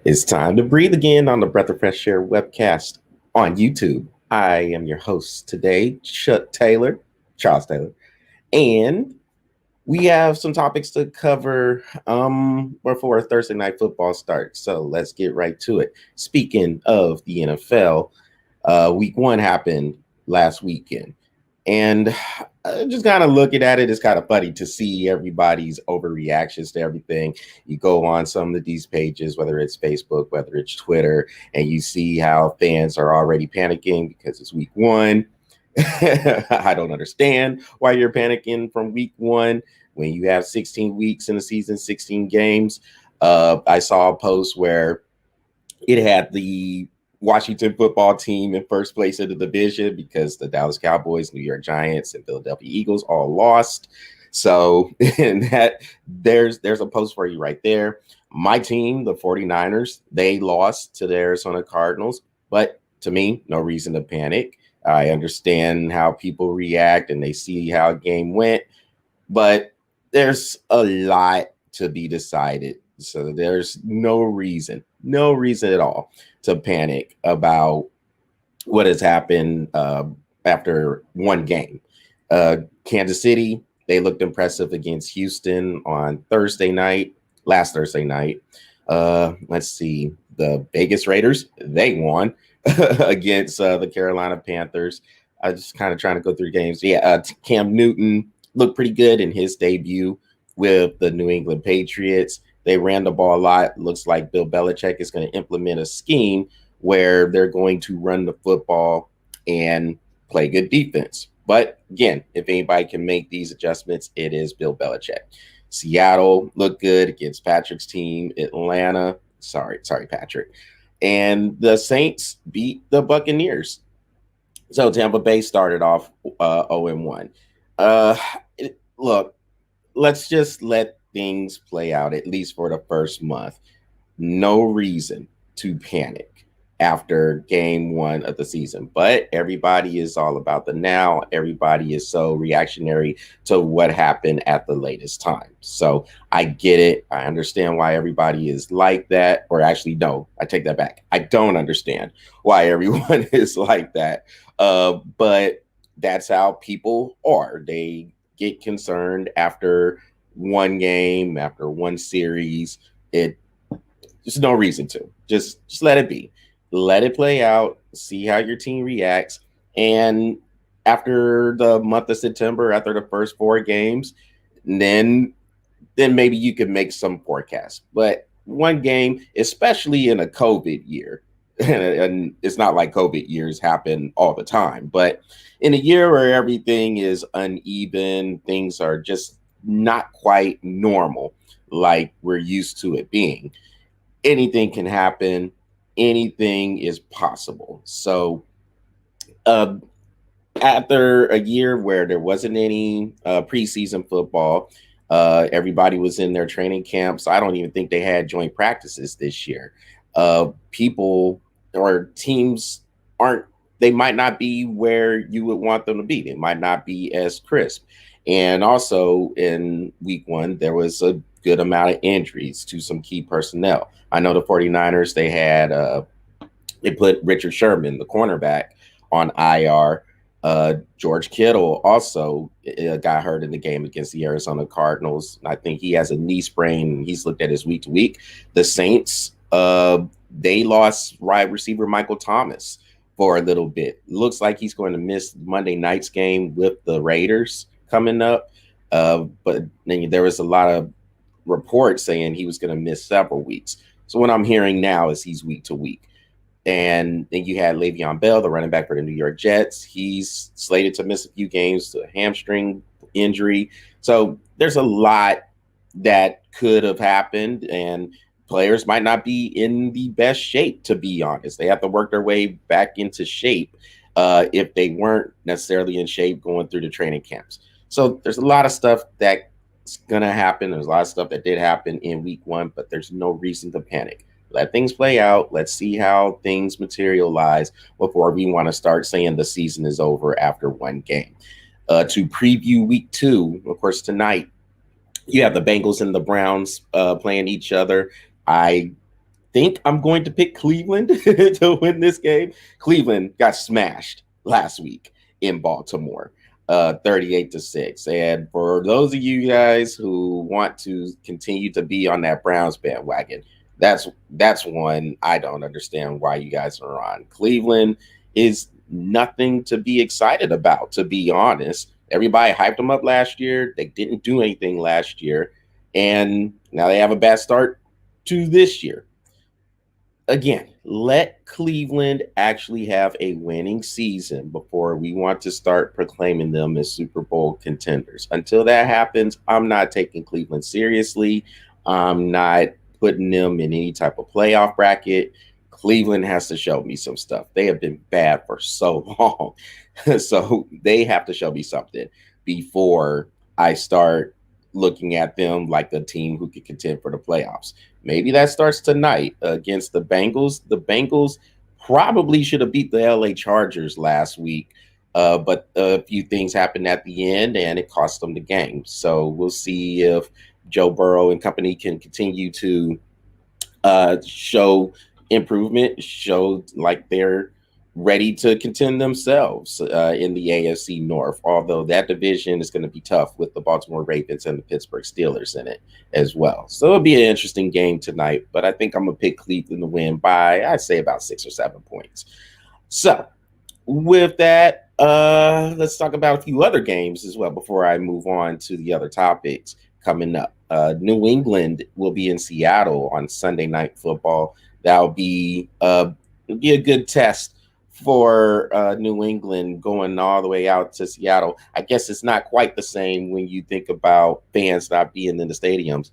It's time to breathe again on the Breath of Fresh Air webcast on YouTube. I am your host today, Charles Taylor, and we have some topics to cover before Thursday night football starts. So let's get right to it. Speaking of the NFL, week one happened last weekend. And just kind of looking at it, it's kind of funny to see everybody's overreactions to everything. You go on some of these pages, whether it's Facebook, whether it's Twitter, and you see how fans are already panicking because it's week one. I don't understand why you're panicking from week one when you have 16 weeks in the season, 16 games. I saw a post where it had the Washington football team in first place in the division because the Dallas Cowboys, New York Giants, and Philadelphia Eagles all lost. So, and that there's a post for you right there. My team, the 49ers, they lost to the Arizona Cardinals, but to me, no reason to panic. I understand how people react and they see how a game went, but there's a lot to be decided. So there's no reason at all to panic about what has happened after one game. Kansas City, they looked impressive against Houston on last Thursday night. Let's see, the Vegas Raiders, they won against the Carolina Panthers. I just kind of trying to go through games. Yeah, Cam Newton looked pretty good in his debut with the New England Patriots. They ran the ball a lot. Looks like Bill Belichick is going to implement a scheme where they're going to run the football and play good defense. But again, if anybody can make these adjustments, it is Bill Belichick. Seattle looked good against Patrick's team. Atlanta, sorry, Patrick. And the Saints beat the Buccaneers. So Tampa Bay started off 0-1. Uh, Look, let's just let things play out, at least for the first month. No reason to panic after game one of the season. But everybody is all about the now. Everybody is so reactionary to what happened at the latest time. So I get it. I understand why everybody is like that. Or actually, no, I take that back. I don't understand why everyone is like that. But that's how people are. They get concerned after one game, after one series. It There's no reason to. Just let it be. Let it play out. See how your team reacts. And after the month of September, after the first four games, then maybe you could make some forecasts. But one game, especially in a COVID year, and it's not like COVID years happen all the time, but in a year where everything is uneven, things are just not quite normal like we're used to it being. Anything can happen. Anything is possible. So, uh, after a year where there wasn't any preseason football, everybody was in their training camps. I don't even think they had joint practices this year. People or teams aren't, they might not be where you would want them to be. They might not be as crisp. And also in week one, there was a good amount of injuries to some key personnel. I know the 49ers, they put Richard Sherman, the cornerback, on IR. George Kittle also got hurt in the game against the Arizona Cardinals. I think he has a knee sprain. He's looked at his week to week. The Saints, they lost wide receiver Michael Thomas for a little bit. Looks like he's going to miss Monday night's game with the Raiders coming up. But then there was a lot of reports saying he was going to miss several weeks. So what I'm hearing now is he's week to week. And then you had Le'Veon Bell, the running back for the New York Jets. He's slated to miss a few games, a hamstring injury. So there's a lot that could have happened, and players might not be in the best shape, to be honest. They have to work their way back into shape if they weren't necessarily in shape going through the training camps. So there's a lot of stuff that's going to happen. There's a lot of stuff that did happen in week one, but there's no reason to panic. Let things play out. Let's see how things materialize before we want to start saying the season is over after one game. To preview week two, of course, tonight you have the Bengals and the Browns playing each other. I think I'm going to pick Cleveland to win this game. Cleveland got smashed last week in Baltimore, 38-6. And for those of you guys who want to continue to be on that Browns bandwagon, that's one I don't understand why you guys are on. Cleveland is nothing to be excited about, to be honest. Everybody hyped them up last year. They didn't do anything last year. And now they have a bad start to this year. Again, let Cleveland actually have a winning season before we want to start proclaiming them as Super Bowl contenders. Until that happens, I'm not taking Cleveland seriously. I'm not putting them in any type of playoff bracket. Cleveland has to show me some stuff. They have been bad for so long. So they have to show me something before I start looking at them like a team who could contend for the playoffs. Maybe that starts tonight against the Bengals. The Bengals probably should have beat the LA Chargers last week, but a few things happened at the end and it cost them the game. So we'll see if Joe Burrow and company can continue to show improvement, show like they're ready to contend themselves in the AFC North, although that division is going to be tough with the Baltimore Ravens and the Pittsburgh Steelers in it as well. So it'll be an interesting game tonight, but I think I'm going to pick Cleveland to win by, I'd say, about 6 or 7 points. So with that, let's talk about a few other games as well before I move on to the other topics coming up. New England will be in Seattle on Sunday Night Football. That'll be a good test for New England going all the way out to Seattle. I guess it's not quite the same when you think about fans not being in the stadiums.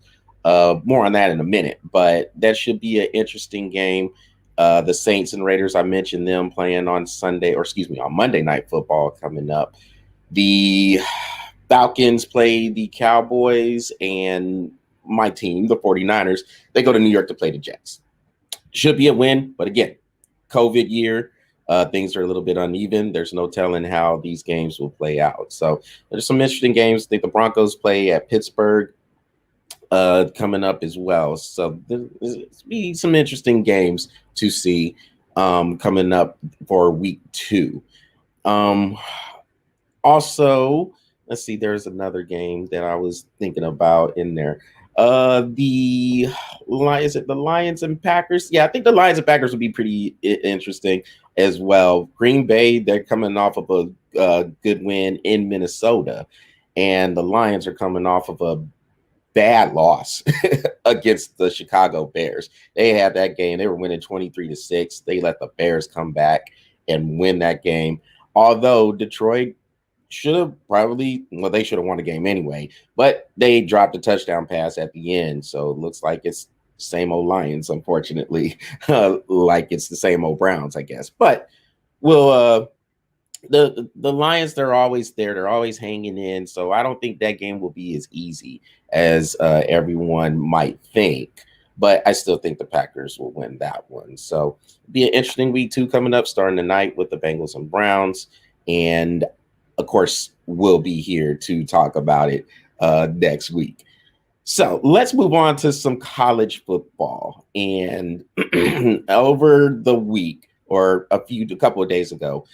More on that in a minute, but that should be an interesting game. The Saints and Raiders, I mentioned them playing on on Monday Night Football coming up. The Falcons play the Cowboys, and my team, the 49ers, they go to New York to play the Jets. Should be a win, but again, COVID year, things are a little bit uneven. There's no telling how these games will play out. So there's some interesting games. I think the Broncos play at Pittsburgh coming up as well. So there's be some interesting games to see coming up for week 2. Also, let's see, there's another game that I was thinking about in there. The Lions, the Lions and Packers. Yeah, I think the Lions and Packers would be pretty interesting as well. Green Bay, they're coming off of a good win in Minnesota, and the Lions are coming off of a bad loss against the Chicago Bears. They had that game. They were winning 23-6. They let the Bears come back and win that game. Although Detroit should have they should have won the game anyway, but they dropped a touchdown pass at the end. So it looks like it's the same old Lions, unfortunately, like it's the same old Browns, I guess. But the Lions, they're always there. They're always hanging in. So I don't think that game will be as easy as everyone might think. But I still think the Packers will win that one. So it'll be an interesting week 2 coming up, starting tonight with the Bengals and Browns. And of course, we'll be here to talk about it next week. So let's move on to some college football. And over the week, or a couple of days ago,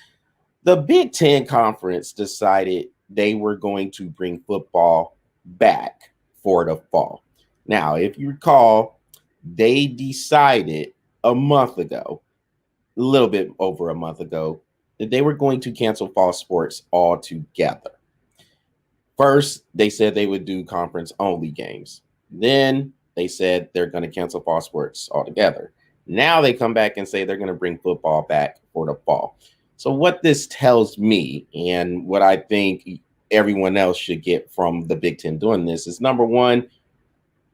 the Big Ten Conference decided they were going to bring football back for the fall. Now, if you recall, they decided a little bit over a month ago, that they were going to cancel fall sports altogether. First, they said they would do conference-only games. Then they said they're going to cancel fall sports altogether. Now they come back and say they're going to bring football back for the fall. So what this tells me, and what I think everyone else should get from the Big Ten doing this, is number one,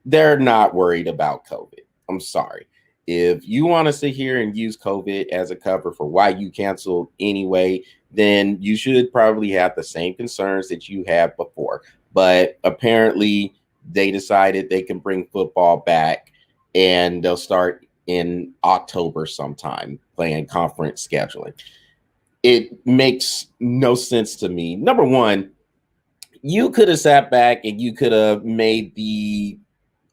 they're not worried about COVID. I'm sorry. If you want to sit here and use COVID as a cover for why you canceled anyway, then you should probably have the same concerns that you had before. But apparently they decided they can bring football back, and they'll start in October sometime playing conference scheduling. It makes no sense to me. Number one, you could have sat back and you could have made the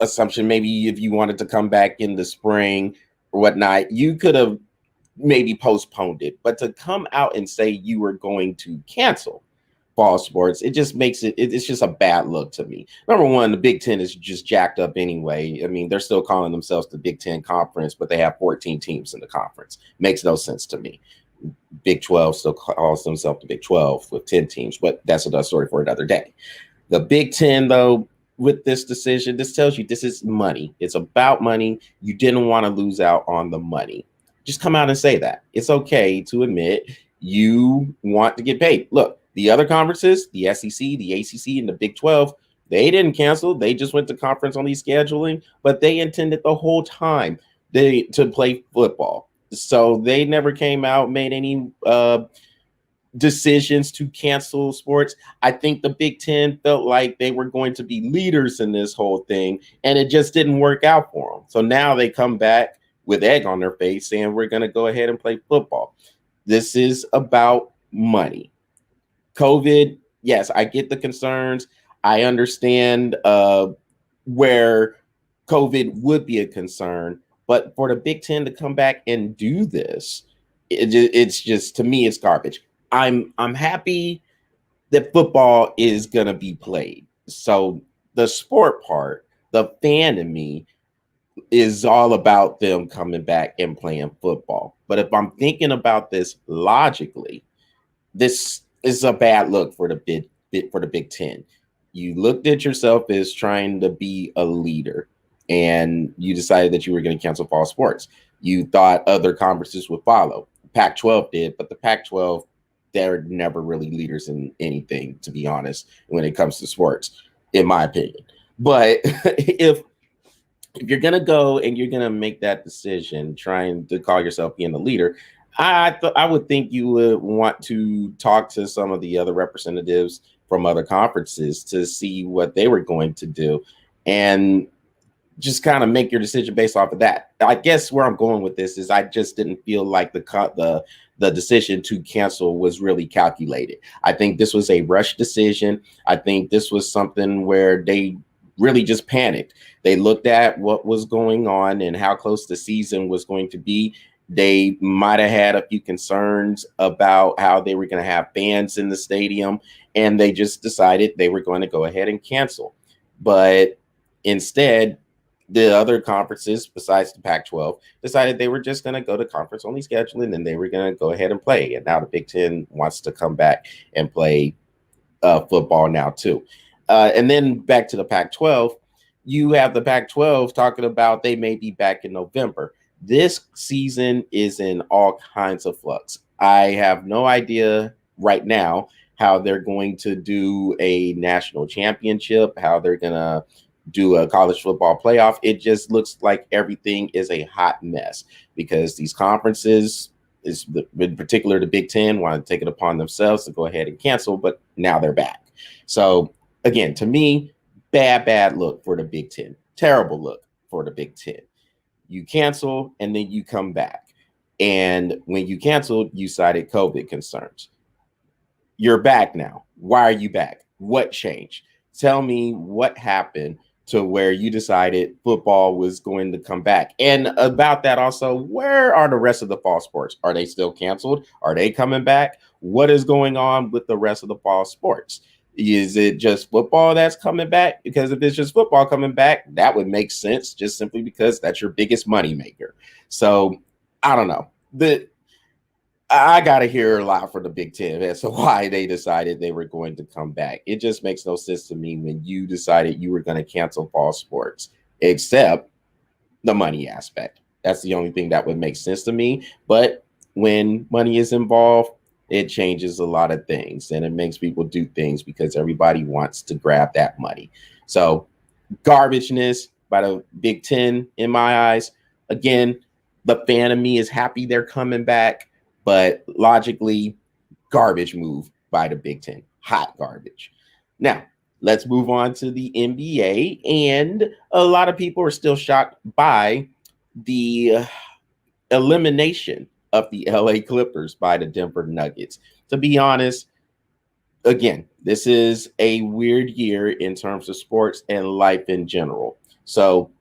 assumption, maybe if you wanted to come back in the spring, or whatnot, you could have maybe postponed it. But to come out and say you were going to cancel fall sports, it just makes it's just a bad look to me. Number one, the Big Ten is just jacked up anyway. I mean, they're still calling themselves the Big Ten Conference, but they have 14 teams in the conference. Makes no sense to me. Big 12 still calls themselves the Big 12 with 10 teams, but that's another story for another day. The Big Ten, though, with this decision, this tells you this is money. It's about money. You didn't want to lose out on the money. Just come out and say that. It's okay to admit you want to get paid. Look, the other conferences, the SEC, the ACC, and the Big 12, they didn't cancel. They just went to conference only scheduling, but they intended the whole time to play football. So they never came out, made any decisions to cancel sports. I think the Big Ten felt like they were going to be leaders in this whole thing, and it just didn't work out for them. So now they come back with egg on their face saying we're going to go ahead and play football. This is about money. COVID, yes, I get the concerns. I understand where COVID would be a concern, but for the Big Ten to come back and do this, it's just, to me, it's garbage. I'm happy that football is gonna be played. So the sport part, the fan in me, is all about them coming back and playing football. But if I'm thinking about this logically, this is a bad look for the Big Ten. You looked at yourself as trying to be a leader, and you decided that you were going to cancel fall sports. You thought other conferences would follow. Pac-12 did, but the Pac-12, they're never really leaders in anything, to be honest, when it comes to sports, in my opinion. But if you're gonna go and you're gonna make that decision, trying to call yourself being the leader, I would think you would want to talk to some of the other representatives from other conferences to see what they were going to do, and just kind of make your decision based off of that. I guess where I'm going with this is I just didn't feel like the decision to cancel was really calculated. I think this was a rush decision. I think this was something where they really just panicked. They looked at what was going on and how close the season was going to be. They might have had a few concerns about how they were going to have fans in the stadium, and they just decided they were going to go ahead and cancel. But instead, the other conferences besides the Pac-12 decided they were just going to go to conference only scheduling, and they were going to go ahead and play. And now the Big Ten wants to come back and play football now too. And then back to the Pac-12, you have the Pac-12 talking about they may be back in November. This season is in all kinds of flux. I have no idea right now how they're going to do a national championship, how they're going to do a college football playoff. It just looks like everything is a hot mess because these conferences, in particular the Big Ten, want to take it upon themselves to go ahead and cancel, but now they're back. So again, to me, bad look for the Big Ten. Terrible look for the Big Ten. You cancel and then you come back. And when you canceled, you cited COVID concerns. You're back now. Why are you back? What changed? Tell me what happened to where you decided football was going to come back. And about that also, where are the rest of the fall sports? Are they still canceled? Are they coming back? What is going on with the rest of the fall sports? Is it just football that's coming back? Because if it's just football coming back, that would make sense just simply because that's your biggest money maker. So I don't know. I got to hear a lot from the Big Ten as to why they decided they were going to come back. It just makes no sense to me when you decided you were going to cancel fall sports, except the money aspect. That's the only thing that would make sense to me. But when money is involved, it changes a lot of things and it makes people do things because everybody wants to grab that money. So garbageness by the Big Ten in my eyes. Again, the fan of me is happy they're coming back, but logically, garbage move by the Big Ten. Hot garbage. Now, let's move on to the NBA. And a lot of people are still shocked by the elimination of the LA Clippers by the Denver Nuggets. To be honest, again, this is a weird year in terms of sports and life in general. So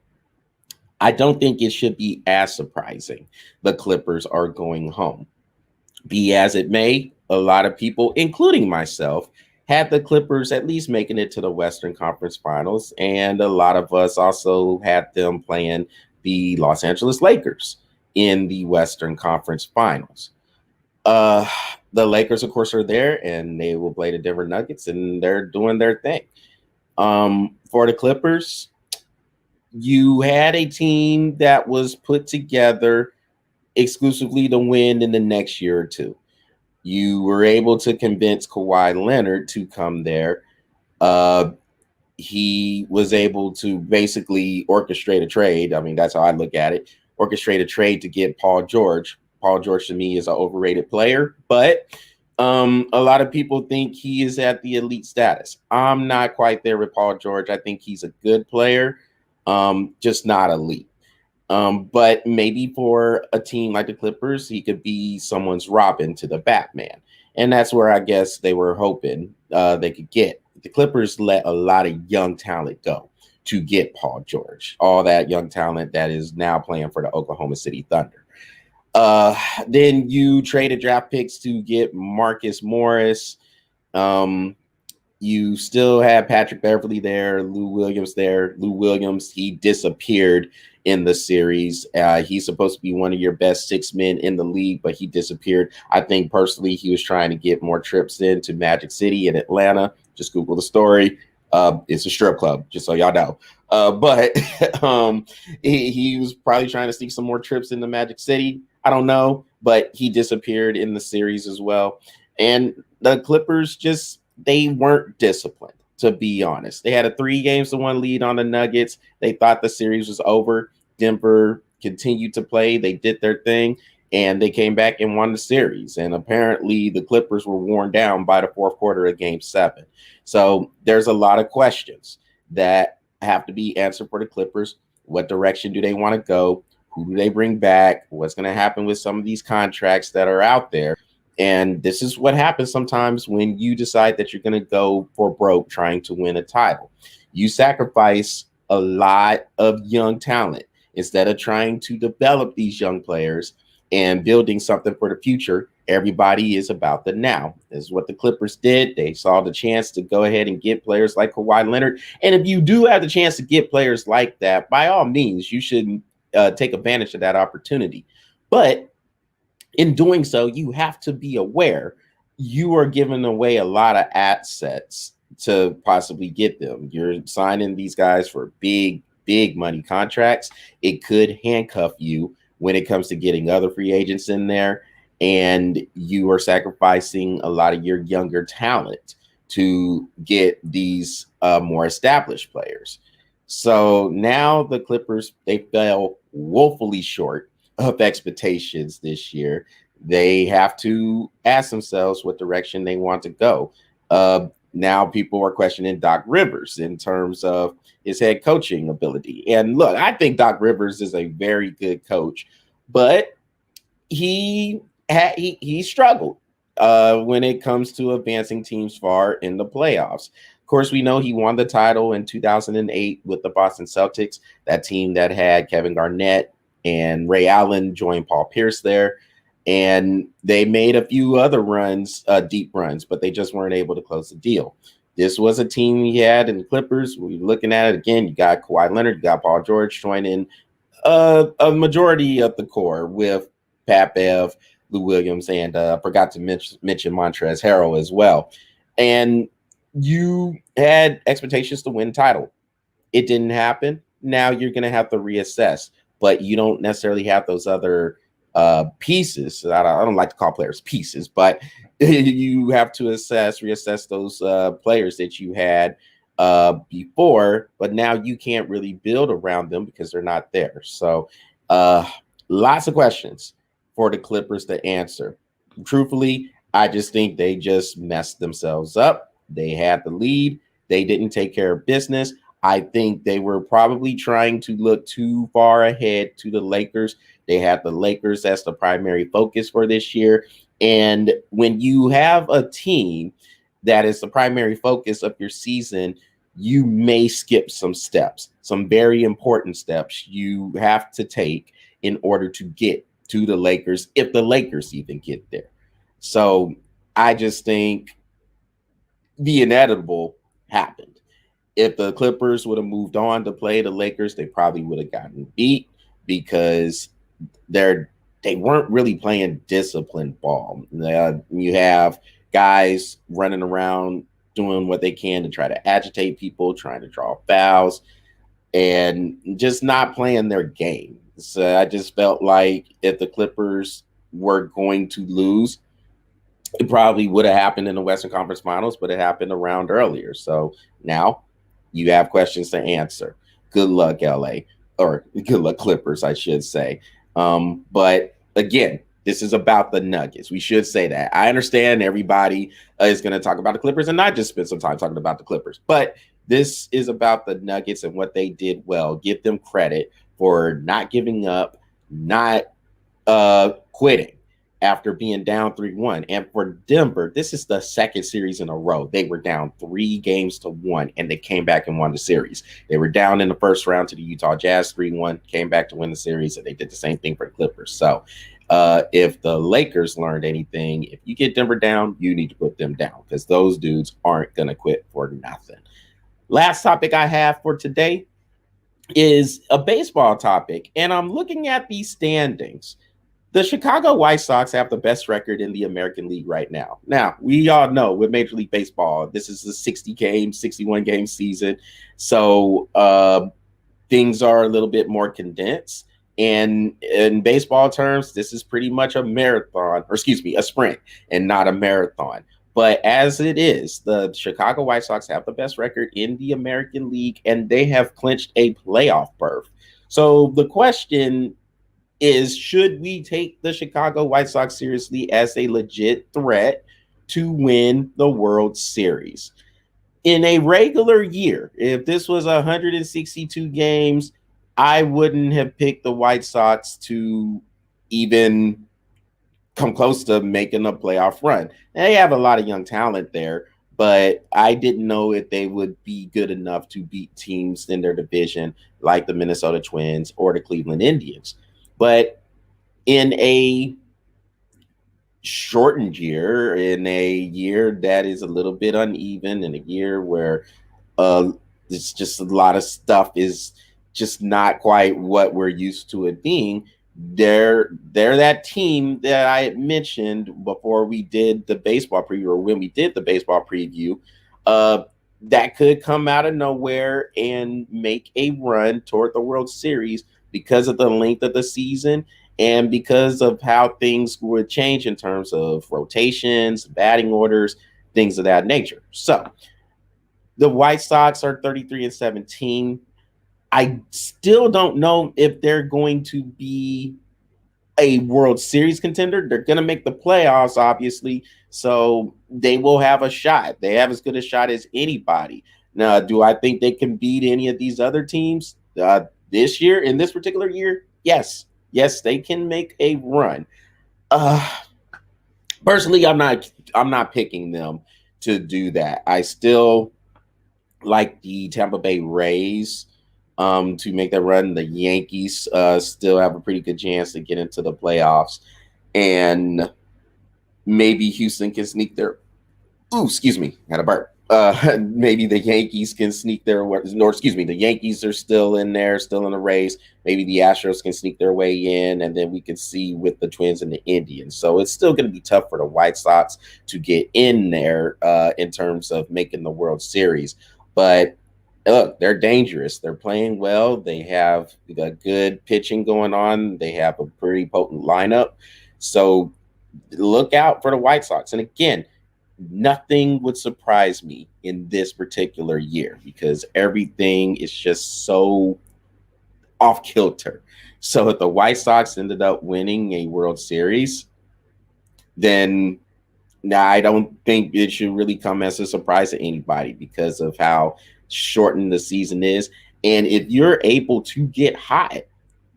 I don't think it should be as surprising. The Clippers are going home. Be as it may, a lot of people, including myself, had the Clippers at least making it to the Western Conference Finals, and a lot of us also had them playing the Los Angeles Lakers in the Western Conference Finals. Uh, the Lakers, of course, are there, and they will play the Denver Nuggets, and they're doing their thing. For the Clippers, you had a team that was put together exclusively to win in the next year or two. You were able to convince Kawhi Leonard to come there. Uh, he was able to basically orchestrate a trade. I mean, that's how I look at it. Orchestrate a trade to get Paul George. Paul George to me is an overrated player, but a lot of people think he is at the elite status. I'm not quite there with Paul George. I think he's a good player, just not elite. But maybe for a team like the Clippers, he could be someone's Robin to the Batman. And that's where I guess they were hoping they could get. The Clippers let a lot of young talent go to get Paul George, all that young talent that is now playing for the Oklahoma City Thunder. Then you traded draft picks to get Marcus Morris. You still have Patrick Beverly there, Lou Williams there. Lou Williams, he disappeared in the series. He's supposed to be one of your best 6 men in the league, but he disappeared. I think personally he was trying to get more trips into Magic City and Atlanta. Just Google the story. It's a strip club, just so y'all know. But he was probably trying to sneak some more trips into Magic City. I don't know, but he disappeared in the series as well. And the Clippers they weren't disciplined, to be honest. They had a 3-1 lead on the Nuggets. They thought the series was over. Denver continued to play. They did their thing, and they came back and won the series. And apparently the Clippers were worn down by the fourth quarter of Game 7. So there's a lot of questions that have to be answered for the Clippers. What direction do they want to go? Who do they bring back? What's going to happen with some of these contracts that are out there? And this is what happens sometimes when you decide that you're going to go for broke trying to win a title. You sacrifice a lot of young talent instead of trying to develop these young players and building something for the future. Everybody is about the now. This is what the Clippers did. They saw the chance to go ahead and get players like Kawhi Leonard. And if you do have the chance to get players like that, by all means, you should take advantage of that opportunity. But in doing so, you have to be aware you are giving away a lot of assets to possibly get them. You're signing these guys for big money contracts. It could handcuff you when it comes to getting other free agents in there. And you are sacrificing a lot of your younger talent to get these more established players. So now the Clippers, they fell woefully short of expectations this year. They have to ask themselves what direction they want to go. Now people are questioning Doc Rivers in terms of his head coaching ability. And look, I think Doc Rivers is a very good coach, but he struggled when it comes to advancing teams far in the playoffs. Of course, we know he won the title in 2008 with the Boston Celtics, that team that had Kevin Garnett and Ray Allen joined Paul Pierce there. And they made a few other runs, deep runs, but they just weren't able to close the deal. This was a team he had in the Clippers. We're looking at it again. You got Kawhi Leonard, you got Paul George joining a majority of the core with Pat Bev, Lou Williams, and I forgot to mention Montrezl Harrell as well. And you had expectations to win title. It didn't happen. Now you're going to have to reassess, but you don't necessarily have those other pieces. I don't like to call players pieces, but you have to reassess those players that you had before, but now you can't really build around them because they're not there. So lots of questions for the Clippers to answer. Truthfully, I just think they just messed themselves up. They had the lead. They didn't take care of business. I think they were probably trying to look too far ahead to the Lakers. They had the Lakers as the primary focus for this year. And when you have a team that is the primary focus of your season, you may skip some steps, some very important steps you have to take in order to get to the Lakers, if the Lakers even get there. So I just think the inevitable happened. If the Clippers would have moved on to play the Lakers, they probably would have gotten beat because they weren't really playing disciplined ball. You have guys running around doing what they can to try to agitate people, trying to draw fouls, and just not playing their game. So I just felt like if the Clippers were going to lose, it probably would have happened in the Western Conference Finals, but it happened a round earlier. So now you have questions to answer. Good luck, LA, or good luck, Clippers, I should say. But again, this is about the Nuggets. We should say that. I understand everybody is going to talk about the Clippers and not just spend some time talking about the Clippers, but this is about the Nuggets and what they did well. Give them credit for not giving up, not quitting after being down 3-1. And for Denver, this is the second series in a row. They were down 3-1, and they came back and won the series. They were down in the first round to the Utah Jazz 3-1, came back to win the series, and they did the same thing for the Clippers. So if the Lakers learned anything, if you get Denver down, you need to put them down because those dudes aren't going to quit for nothing. Last topic I have for today is a baseball topic, and I'm looking at these standings. The Chicago White Sox have the best record in the American League right now. Now, we all know with Major League Baseball, this is a 61-game season. So things are a little bit more condensed. And in baseball terms, this is pretty much a marathon, or excuse me, a sprint and not a marathon. But as it is, the Chicago White Sox have the best record in the American League, and they have clinched a playoff berth. So the question is, should we take the Chicago White Sox seriously as a legit threat to win the World Series? In a regular year, if this was 162 games, I wouldn't have picked the White Sox to even come close to making a playoff run. They have a lot of young talent there, but I didn't know if they would be good enough to beat teams in their division like the Minnesota Twins or the Cleveland Indians. But in a shortened year, in a year that is a little bit uneven, in a year where it's just a lot of stuff is just not quite what we're used to it being, they're that team that I had mentioned before we did the baseball preview, or when we did the baseball preview, that could come out of nowhere and make a run toward the World Series because of the length of the season and because of how things would change in terms of rotations, batting orders, things of that nature. So the White Sox are 33-17. I still don't know if they're going to be a World Series contender. They're going to make the playoffs, obviously, so they will have a shot. They have as good a shot as anybody. Now, do I think they can beat any of these other teams this year, in this particular year? Yes. Yes, they can make a run. Personally, I'm not picking them to do that. I still like the Tampa Bay Rays to make that run. The Yankees still have a pretty good chance to get into the playoffs, and maybe Houston can sneak their. Ooh, excuse me, had a burp. Maybe the Yankees can sneak their. The Yankees are still in there, still in the race. Maybe the Astros can sneak their way in, and then we can see with the Twins and the Indians. So it's still going to be tough for the White Sox to get in there in terms of making the World Series. But look, they're dangerous. They're playing well. They have a good pitching going on. They have a pretty potent lineup. So look out for the White Sox. And again, nothing would surprise me in this particular year because everything is just so off kilter. So if the White Sox ended up winning a World Series, then I don't think it should really come as a surprise to anybody because of how shortened the season is. And if you're able to get hot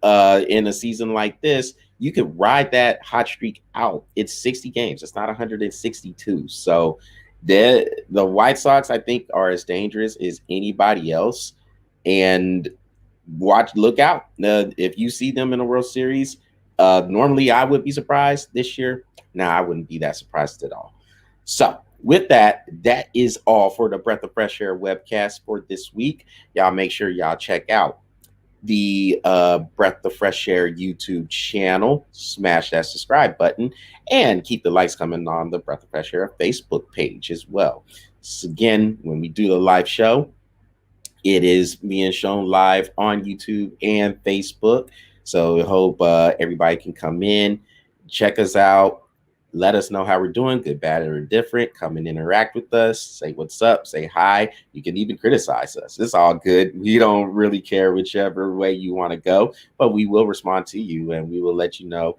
in a season like this, you could ride that hot streak out. It's 60 games. It's not 162. So The White Sox, I think, are as dangerous as anybody else. And look out. If you see them in a World Series, normally I would be surprised. This year, I wouldn't be that surprised at all. So, with that, that is all for the Breath of Fresh Air webcast for this week. Y'all make sure y'all check out the Breath of Fresh Air YouTube channel. Smash that subscribe button and keep the likes coming on the Breath of Fresh Air Facebook page as well. So again, when we do the live show, it is being shown live on YouTube and Facebook. So I hope everybody can come in, check us out, let us know how we're doing, good, bad, or indifferent. Come and interact with us, say what's up, say hi. You can even criticize us. It's all good. We don't really care whichever way you want to go, but we will respond to you and we will let you know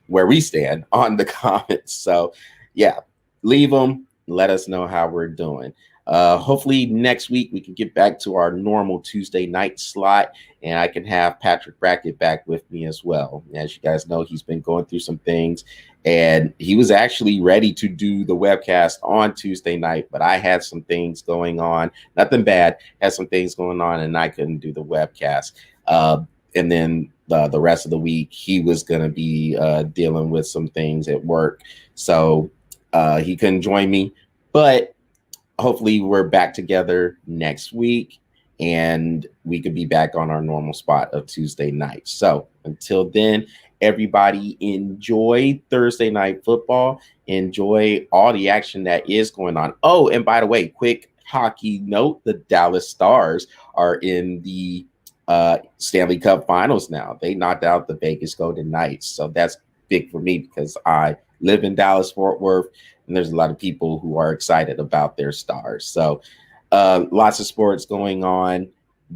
where we stand on the comments. So, yeah, leave them. Let us know how we're doing. Hopefully next week we can get back to our normal Tuesday night slot, and I can have Patrick Brackett back with me as well. As you guys know, he's been going through some things, and he was actually ready to do the webcast on Tuesday night, but I had some things going on. Nothing bad. Had some things going on, and I couldn't do the webcast. And then the rest of the week, he was going to be dealing with some things at work. So he couldn't join me, but hopefully we're back together next week and we could be back on our normal spot of Tuesday night. So until then, everybody enjoy Thursday night football. Enjoy all the action that is going on. Oh, and by the way, quick hockey note, the Dallas Stars are in the Stanley Cup Finals now. They knocked out the Vegas Golden Knights. So that's big for me because I live in Dallas, Fort Worth, and there's a lot of people who are excited about their Stars. So lots of sports going on.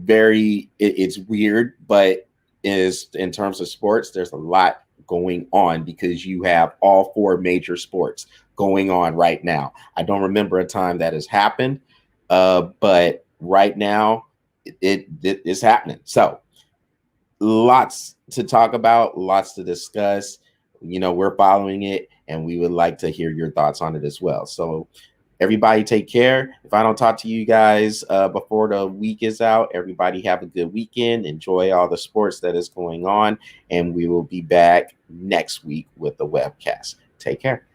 It's weird, but is in terms of sports, there's a lot going on because you have all four major sports going on right now. I don't remember a time that has happened, but right now it is happening. So lots to talk about, lots to discuss. We're following it and we would like to hear your thoughts on it as well. So everybody take care. If I don't talk to you guys before the week is out, everybody have a good weekend. Enjoy all the sports that is going on, and we will be back next week with the webcast. Take care.